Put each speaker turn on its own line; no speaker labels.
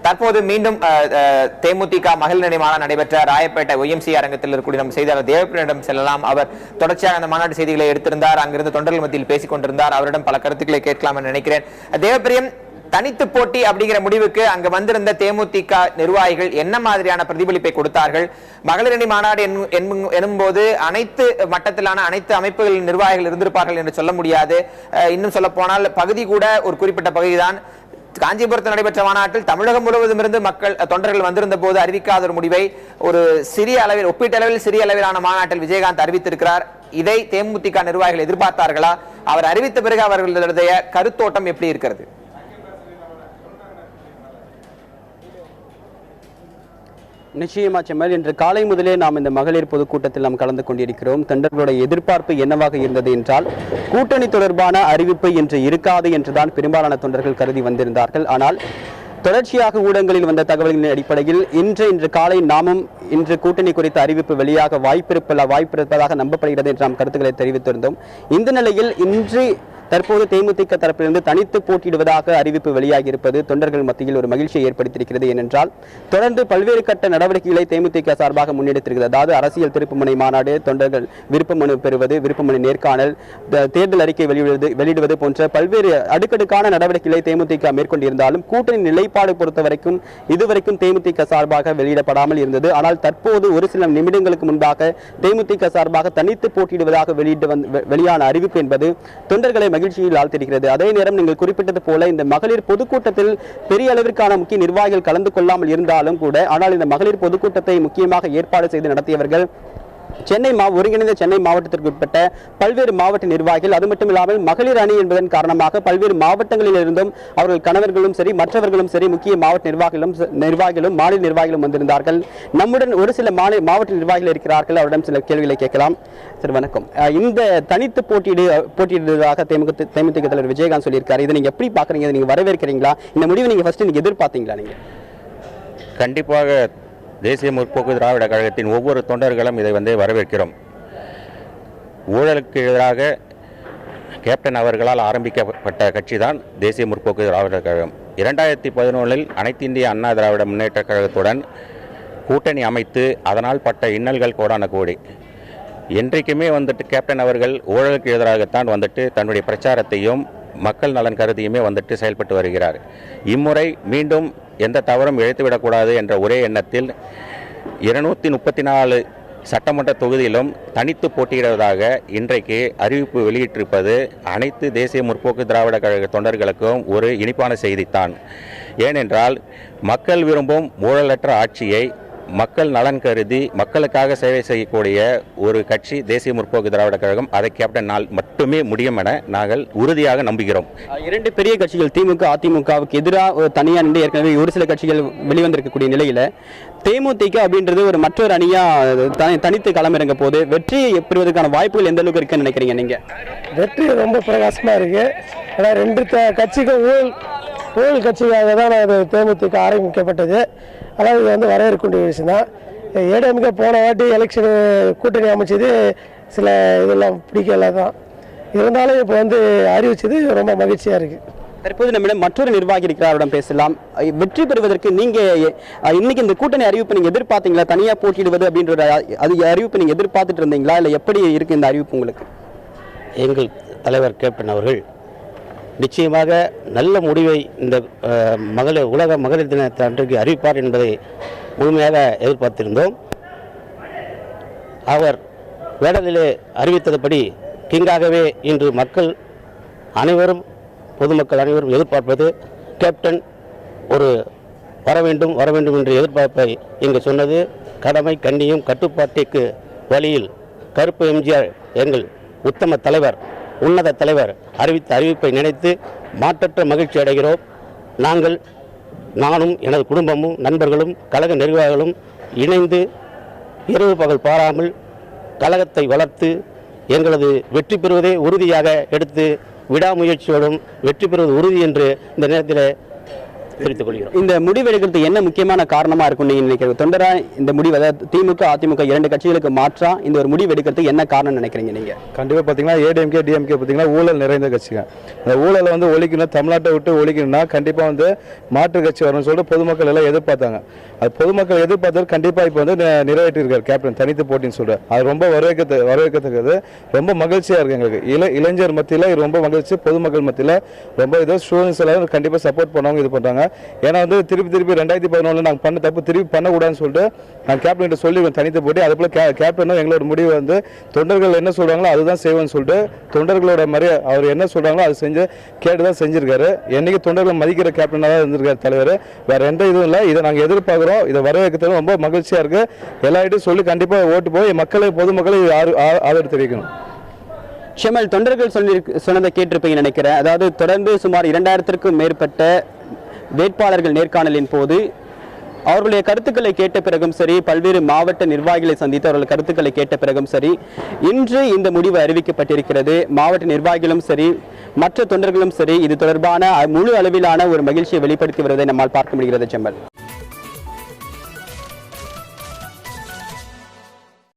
தற்போது மீண்டும் தேமுதிக மகளிர் அணி மாநாடு நடைபெற்ற ராயப்பேட்டை OMC அரங்கத்தில் இருக்கக்கூடிய நம் செய்தியாளர் தேவப்பிரியனிடம் செல்லலாம். அவர் தொடர்ச்சியாக அந்த மாநாட்டு செய்திகளை எடுத்திருந்தார். அங்கிருந்து தொண்டர்கள் மத்தியில் பேசிக் கொண்டிருந்தார். அவரிடம் பல கருத்துக்களை கேட்கலாம் என்று நினைக்கிறேன். தேவப்பிரியம், தனித்து போட்டி அப்படிங்கிற முடிவுக்கு அங்கு வந்திருந்த தேமுதிக நிர்வாகிகள் என்ன மாதிரியான பிரதிபலிப்பை கொடுத்தார்கள்? மகளிர் அணி மாநாடு எனும்போது அனைத்து மட்டத்திலான அனைத்து அமைப்புகளின் நிர்வாகிகள் இருந்திருப்பார்கள் என்று சொல்ல முடியாது. இன்னும் சொல்ல போனால் பகுதி கூட ஒரு குறிப்பிட்ட பகுதிதான். காஞ்சிபுரத்தில் நடைபெற்ற மாநாட்டில் தமிழகம் முழுவதும் இருந்து தொண்டர்கள் வந்திருந்த போது அறிவிக்காத ஒரு முடிவை ஒரு சிறிய அளவில், ஒப்பீட்டளவில் சிறிய அளவிலான மாநாட்டில் விஜயகாந்த் அறிவித்திருக்கிறார். இதை தேமுதிக நிர்வாகிகள் எதிர்பார்த்தார்களா? அவர் அறிவித்த பிறகு அவர்களுடைய கருத்தோட்டம் எப்படி இருக்கிறது?
நிச்சயமா செம்மல், இன்று காலை முதலே நாம் இந்த மகளிர் பொதுக்கூட்டத்தில் நாம் கலந்து கொண்டிருக்கிறோம். தொண்டர்களுடைய எதிர்பார்ப்பு என்னவாக இருந்தது என்றால், கூட்டணி தொடர்பான அறிவிப்பு இன்று இருக்காது என்றுதான் பெரும்பாலான தொண்டர்கள் கருதி வந்திருந்தார்கள். ஆனால் தொடர்ச்சியாக ஊடகங்களில் வந்த தகவல்களின் அடிப்படையில் இன்று காலை நாமும் இன்று கூட்டணி குறித்த அறிவிப்பு வெளியாக வாய்ப்பிருப்பதாக நம்பப்படுகிறது என்று நாம் கருத்துக்களை தெரிவித்திருந்தோம். இந்த நிலையில் இன்று தற்போது தேமுதிக தரப்பிலிருந்து தனித்து போட்டியிடுவதாக அறிவிப்பு வெளியாகி இருப்பது தொண்டர்கள் மத்தியில் ஒரு மகிழ்ச்சியை ஏற்படுத்தியிருக்கிறது. ஏனென்றால் தொடர்ந்து பல்வேறு கட்ட நடவடிக்கைகளை தேமுதிக சார்பாக முன்னெடுத்திருக்கிறது. அதாவது அரசியல் திருப்புமுனை மாநாடு, தொண்டர்கள் விருப்ப மனு பெறுவது, விருப்பமனு நேர்காணல், தேர்தல் அறிக்கை வெளியிடுவது போன்ற பல்வேறு அடுக்கடுக்கான நடவடிக்கைகளை தேமுதிக மேற்கொண்டிருந்தாலும் கூட்டணி நிலைப்பாடு பொறுத்தவரைக்கும் இதுவரைக்கும் தேமுதிக சார்பாக வெளியிடப்படாமல் இருந்தது. ஆனால் தற்போது ஒரு சில நிமிடங்களுக்கு முன்பாக தேமுதிக சார்பாக தனித்து போட்டியிடுவதாக வெளியான அறிவிப்பு என்பது தொண்டர்களை மகிழ்ச்சியில் ஆழ்த்திருக்கிறது. அதே நேரம் நீங்கள் குறிப்பிட்டது போல இந்த மகளிர் பொதுக்கூட்டத்தில் பெரிய அளவிற்கான முக்கிய நிர்வாகிகள் கலந்து கொள்ளாமல் இருந்தாலும் கூட, ஆனால் இந்த மகளிர் பொதுக்கூட்டத்தை முக்கியமாக ஏற்பாடு செய்து நடத்தியவர்கள் ஒருங்கிணைந்த சென்னை மாவட்டத்திற்கு உட்பட்ட பல்வேறு மாவட்ட நிர்வாகிகள். அது மட்டும் இல்லாமல் மகளிர் அணி என்பதன் காரணமாக பல்வேறு மாவட்டங்களில் இருந்தும் அவர்கள் கணவர்களும் சரி மற்றவர்களும் சரி முக்கிய மாவட்ட நிர்வாகிகளும் மாநில நிர்வாகிகளும் வந்திருந்தார்கள். நம்முடன் ஒரு சில மாவட்ட நிர்வாகிகள் இருக்கிறார்கள். அவரிடம் சில கேள்விகளை கேட்கலாம். சார் வணக்கம். இந்த தனித்து போட்டியிடுவதாக தேமுதிக தலைவர் விஜயகாந்த் சொல்லியிருக்காரு. இதை நீங்க எப்படி பாக்குறீங்க? நீங்க வரவேற்கிறீங்களா? இந்த முடிவை நீங்க ஃபர்ஸ்ட் நீங்க எதிர்பார்த்தீங்களா? நீங்க
கண்டிப்பாக தேசிய முற்போக்கு திராவிட கழகத்தின் ஒவ்வொரு தொண்டர்களும் இதை வரவேற்கிறோம். ஊழலுக்கு எதிராக கேப்டன் அவர்களால் ஆரம்பிக்கப்பட்ட கட்சி தான் தேசிய முற்போக்கு திராவிட கழகம். 2011 அனைத்து இந்திய அண்ணா திராவிட முன்னேற்ற கழகத்துடன் கூட்டணி அமைத்து அதனால் பட்ட இன்னல்கள் கோடான கோடி. என்றைக்குமே கேப்டன் அவர்கள் ஊழலுக்கு எதிராகத்தான் தன்னுடைய பிரச்சாரத்தையும் மக்கள் நலன் கருதியுமே செயல்பட்டு வருகிறார். இம்முறை மீண்டும் எந்த தவறும் இழைத்துவிடக்கூடாது என்ற ஒரே எண்ணத்தில் 234 சட்டமன்ற தொகுதியிலும் தனித்து போட்டியிடுவதாக இன்றைக்கு அறிவிப்பு வெளியிட்டிருப்பது அனைத்து தேசிய முற்போக்கு திராவிட கழக தொண்டர்களுக்கும் ஒரு இனிப்பான செய்தித்தான். ஏனென்றால் மக்கள் விரும்பும் ஊழலற்ற ஆட்சியை மக்கள் நலன் கருதி மக்களுக்காக சேவை செய்யக்கூடிய ஒரு கட்சி தேசிய முற்போக்கு திராவிட கழகம். அதை கேப்டனால் மட்டுமே முடியும் என நாங்கள் உறுதியாக நம்புகிறோம்.
இரண்டு பெரிய கட்சிகள் திமுக அதிமுகவுக்கு எதிராக தனியாக நின்று ஏற்கனவே ஒரு சில கட்சிகள் வெளிவந்திருக்கக்கூடிய நிலையில தேமுதிக அப்படின்றது ஒரு மற்றொரு அணியா தனித்து களமிறங்க போது வெற்றி பெறுவதற்கான வாய்ப்புகள் எந்த அளவுக்கு இருக்குன்னு நினைக்கிறீங்க? நீங்க
வெற்றி ரொம்ப பிரகாசமா இருக்கு. ஏன்னா ரெண்டு கட்சிக்கும் ஊழல் கட்சியாக தான் தேமுதிக ஆரம்பிக்கப்பட்டது. அதாவது இது வரவேற்கக்கூடிய விஷயம் தான். ஏடிஎம்கே போன வாட்டி எலெக்ஷன் கூட்டணி அமைச்சது சில இதெல்லாம் பிடிக்கல தான். இருந்தாலும் இப்போ அறிவிச்சது ரொம்ப மகிழ்ச்சியாக இருக்குது.
தற்போது நம்மிடம் மற்றொரு நிர்வாகி இருக்கிறாரிடம் பேசலாம். வெற்றி பெறுவதற்கு நீங்க இன்னைக்கு இந்த கூட்டணி அறிவிப்பு நீங்க எதிர்பார்த்தீங்களா? தனியா போட்டியிடுவது அப்படின்ற அறிவிப்பு நீங்க எதிர்பார்த்துட்டு இருந்தீங்களா? இல்லை எப்படி இருக்கு இந்த அறிவிப்பு உங்களுக்கு?
எங்கள் தலைவர் கேப்டன் அவர்கள் நிச்சயமாக நல்ல முடிவை இந்த உலக மகளிர் தினத்தை அன்றைக்கு அறிவிப்பார் என்பதை முழுமையாக எதிர்பார்த்திருந்தோம். அவர் வேடலிலே அறிவித்ததுபடி கிங்காகவே இன்று மக்கள் அனைவரும் பொதுமக்கள் அனைவரும் எதிர்பார்ப்பது கேப்டன் வர வேண்டும் என்று எதிர்பார்ப்பை இங்கு சொன்னது கடமை கண்ணியம் கட்டுப்பாட்டிற்கு வழியில் கருப்பு எம்ஜிஆர் எங்கள் உத்தம தலைவர் உன்னத தலைவர் அறிவித்த அறிவிப்பை நினைத்து மாற்றற்ற மகிழ்ச்சி அடைகிறோம். நானும் எனது குடும்பமும் நண்பர்களும் கழக நிர்வாகிகளும் இணைந்து இரவு பகல் பாராமல் கழகத்தை வளர்த்து எங்களது வெற்றி பெறுவதை உறுதியாக எடுத்து விடாமுயற்சியோடும் வெற்றி பெறுவது உறுதி என்று இந்த நேரத்தில் தெரிவித்துக் கொள்கிறோம்.
இந்த முடிவு எடுக்கிறது என்ன முக்கியமான காரணமா இருக்கும் நீங்க நினைக்கிறீங்க? தொண்டரா இந்த முடிவு, அதாவது திமுக அதிமுக 2 கட்சிகளுக்கு மாற்றா இந்த ஒரு முடிவு எடுக்கிறதுக்கு என்ன காரணம் நினைக்கிறீங்க நீங்க?
கண்டிப்பாக பார்த்தீங்கன்னா ஏடிஎம்கே டிஎம்கே பார்த்தீங்கன்னா ஊழல் நிறைந்த கட்சிங்க. அந்த ஊழலை வந்து ஒழிக்கணும், தமிழ்நாட்டை விட்டு ஒழிக்கணும்னா கண்டிப்பாக வந்து மாற்று கட்சி வரணும்னு சொல்லிட்டு பொதுமக்கள் எல்லாம் எதிர்பார்த்தாங்க. அது பொதுமக்கள் எதிர்பார்த்தது கண்டிப்பாக இப்போ வந்து நிறைவேற்றிருக்காரு கேப்டன் தனித்து போட்டின்னு சொல்லிட்டு. அது ரொம்ப வரவேற்கத்தக்கது, ரொம்ப மகிழ்ச்சியாக இருக்குது எங்களுக்கு. இளைஞர் மத்தியில் ரொம்ப மகிழ்ச்சி, பொதுமக்கள் மத்தியில் ரொம்ப இதோ ஸ்டூடெண்ட்ஸ் எல்லாம் கண்டிப்பாக சப்போர்ட் பண்ணவங்க இது பண்ணுறாங்க. ஏன்னா வந்து திருப்பி 2011 நாங்கள் பண்ண தப்பு திருப்பி பண்ணக்கூடாதுன்னு சொல்லிட்டு நான் கேப்டன் சொல்லி தனித்து போட்டி. அதுபோல் கேப்டனும் எங்களோட முடிவு வந்து தொண்டர்கள் என்ன சொல்கிறாங்களோ அதுதான் செய்வோம்னு சொல்லிட்டு தொண்டர்களோட மாதிரி அவர் என்ன சொல்கிறாங்களோ அது செஞ்சு கேட்டு தான் செஞ்சிருக்காரு. என்னைக்கு தொண்டர்கள் மதிக்கிற கேப்டனாக தான் இருந்திருக்காரு தலைவர். வேற எந்த இதுவும் இல்லை. இதை நாங்கள் எதிர்பார்க்குறோம். இதை வரவேற்கிறது ரொம்ப மகிழ்ச்சியாக இருக்குது. எல்லார்ட்டையும் சொல்லி கண்டிப்பாக ஓட்டு போய் மக்களை பொதுமக்களை ஆதரவு தெரிவிக்கணும்.
ஷெமல், தொண்டர்கள் சொன்னதை கேட்டிருப்பீங்க நினைக்கிறேன். அதாவது தொடர்ந்து சுமார் 2000க்கும் மேற்பட்ட வேட்பாளர்கள் நேர்காணலின் போது அவர்களுடைய கருத்துக்களை கேட்ட பிறகும் சரி, பல்வேறு மாவட்ட நிர்வாகிகளை சந்தித்து அவர்கள் கருத்துக்களை கேட்ட பிறகும் சரி, இன்று இந்த முடிவு அறிவிக்கப்பட்டிருக்கிறது. மாவட்ட நிர்வாகிகளும் சரி, மற்ற தொண்டர்களும் சரி, இது தொடர்பான முழு அளவிலான ஒரு மகிழ்ச்சியை வெளிப்படுத்தி வருவதை நம்மால் பார்க்க முடிகிறது. செம்பல்.